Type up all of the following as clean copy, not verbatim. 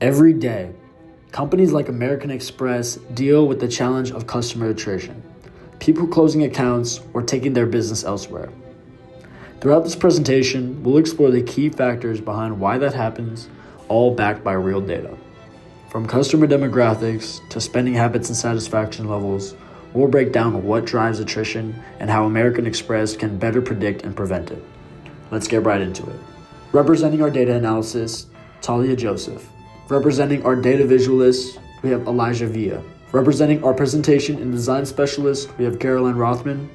Every day, companies like American Express deal with the challenge of customer attrition, people closing accounts or taking their business elsewhere. Throughout this presentation, we'll explore the key factors behind why that happens, all backed by real data. From customer demographics to spending habits and satisfaction levels, we'll break down what drives attrition and how American Express can better predict and prevent it. Let's get right into it. Representing our data analysis, Talia Joseph. Representing our data visualists, we have Elijah Villa. Representing our presentation and design specialist, we have Caroline Rothman.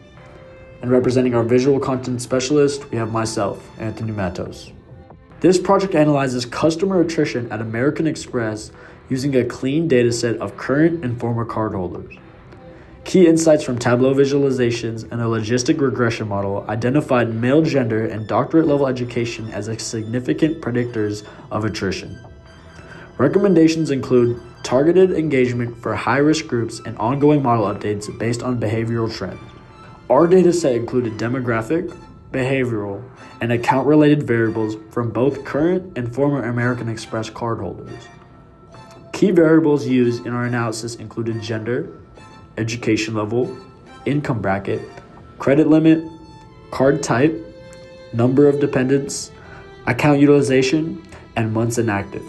And representing our visual content specialist, we have myself, Anthony Matos. This project analyzes customer attrition at American Express using a clean dataset of current and former cardholders. Key insights from Tableau visualizations and a logistic regression model identified male gender and doctorate level education as significant predictors of attrition. Recommendations include targeted engagement for high-risk groups and ongoing model updates based on behavioral trends. Our dataset included demographic, behavioral, and account-related variables from both current and former American Express cardholders. Key variables used in our analysis included gender, education level, income bracket, credit limit, card type, number of dependents, account utilization, and months inactive.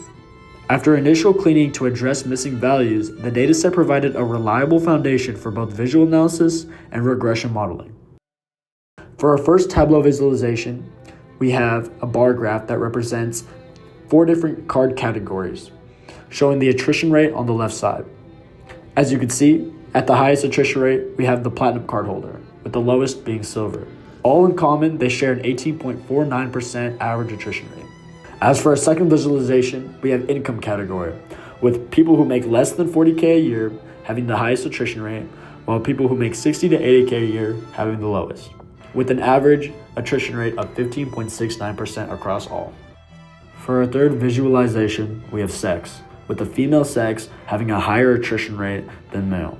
After initial cleaning to address missing values, the dataset provided a reliable foundation for both visual analysis and regression modeling. For our first Tableau visualization, we have a bar graph that represents 4 different card categories, showing the attrition rate on the left side. As you can see, at the highest attrition rate, we have the platinum card holder, with the lowest being silver. All in common, they share an 18.49% average attrition rate. As for our second visualization, we have income category, with people who make less than $40K a year having the highest attrition rate, while people who make $60 to $80K a year having the lowest, with an average attrition rate of 15.69% across all. For our third visualization, we have sex, with the female sex having a higher attrition rate than male,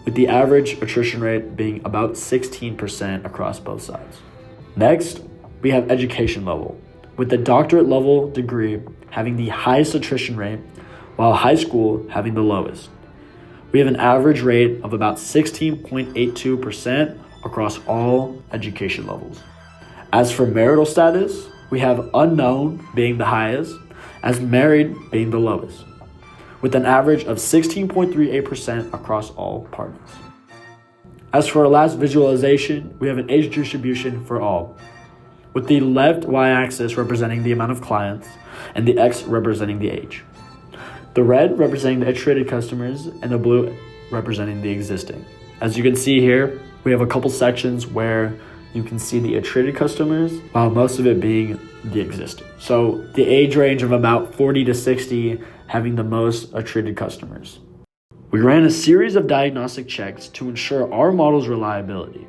with the average attrition rate being about 16% across both sides. Next, we have education level, with the doctorate level degree having the highest attrition rate, while high school having the lowest. We have an average rate of about 16.82% across all education levels. As for marital status, we have unknown being the highest, as married being the lowest, with an average of 16.38% across all partners. As for our last visualization, we have an age distribution for all, with the left y-axis representing the amount of clients and the x representing the age. The red representing the attrited customers and the blue representing the existing. As you can see here, we have a couple sections where you can see the attrited customers, while most of it being the existing. So the age range of about 40 to 60 having the most attrited customers. We ran a series of diagnostic checks to ensure our model's reliability.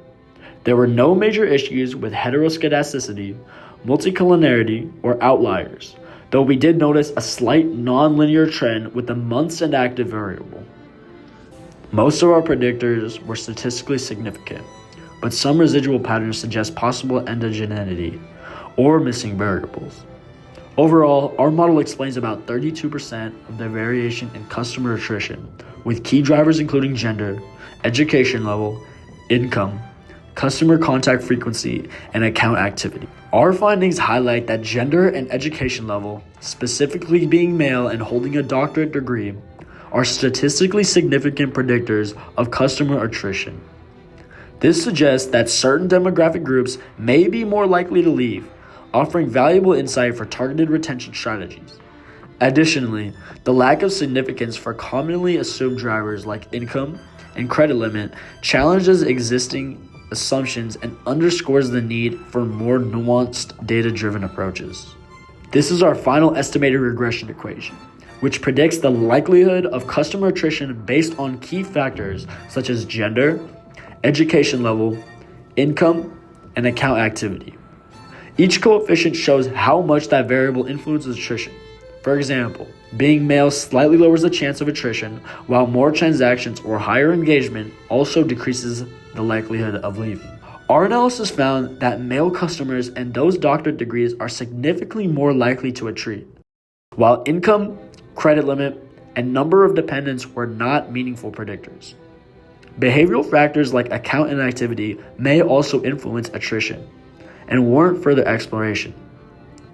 There were no major issues with heteroscedasticity, multicollinearity, or outliers, though we did notice a slight non-linear trend with the months inactive variable. Most of our predictors were statistically significant, but some residual patterns suggest possible endogeneity or missing variables. Overall, our model explains about 32% of the variation in customer attrition, with key drivers including gender, education level, income, customer contact frequency, and account activity. Our findings highlight that gender and education level, specifically being male and holding a doctorate degree, are statistically significant predictors of customer attrition. This suggests that certain demographic groups may be more likely to leave, offering valuable insight for targeted retention strategies. Additionally, the lack of significance for commonly assumed drivers like income and credit limit challenges existing assumptions and underscores the need for more nuanced data-driven approaches. This is our final estimated regression equation, which predicts the likelihood of customer attrition based on key factors such as gender, education level, income, and account activity. Each coefficient shows how much that variable influences attrition. For example, being male slightly lowers the chance of attrition, while more transactions or higher engagement also decreases the likelihood of leaving. Our analysis found that male customers and those doctorate degrees are significantly more likely to attrit, while income, credit limit, and number of dependents were not meaningful predictors. Behavioral factors like account inactivity may also influence attrition and warrant further exploration.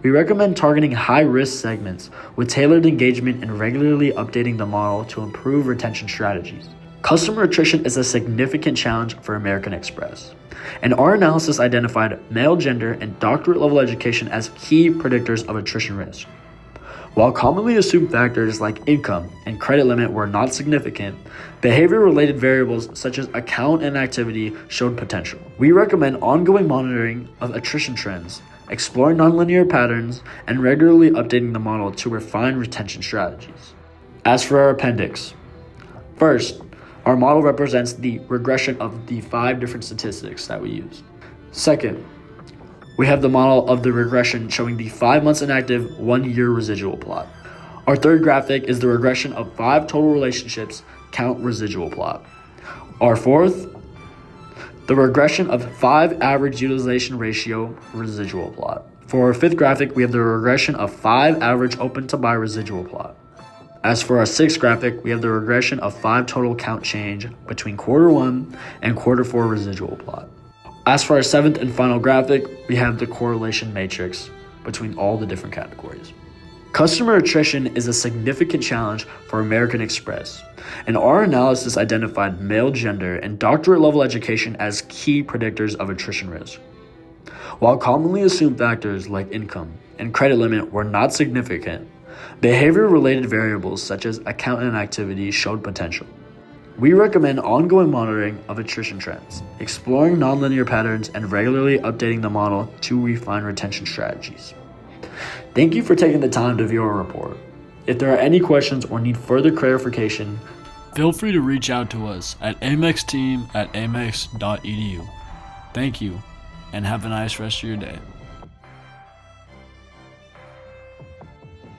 We recommend targeting high-risk segments with tailored engagement and regularly updating the model to improve retention strategies. Customer attrition is a significant challenge for American Express, and our analysis identified male gender and doctorate-level education as key predictors of attrition risk. While commonly assumed factors like income and credit limit were not significant, behavior-related variables such as account inactivity showed potential. We recommend ongoing monitoring of attrition trends, exploring nonlinear patterns, and regularly updating the model to refine retention strategies. As for our appendix, first, our model represents the regression of the 5 different statistics that we use. Second, we have the model of the regression showing the 5 months inactive, 1 year residual plot. Our third graphic is the regression of 5 total relationships count residual plot. Our fourth, the regression of 5 average utilization ratio residual plot. For our fifth graphic, we have the regression of 5 average open to buy residual plot. As for our sixth graphic, we have the regression of 5 total count change between Q1 and Q4 residual plot. As for our seventh and final graphic, we have the correlation matrix between all the different categories. Customer attrition is a significant challenge for American Express, and our analysis identified male gender and doctorate level education as key predictors of attrition risk. While commonly assumed factors like income and credit limit were not significant, behavior-related variables such as account inactivity showed potential. We recommend ongoing monitoring of attrition trends, exploring nonlinear patterns, and regularly updating the model to refine retention strategies. Thank you for taking the time to view our report. If there are any questions or need further clarification, feel free to reach out to us at amexteam@amex.edu. Thank you, and have a nice rest of your day.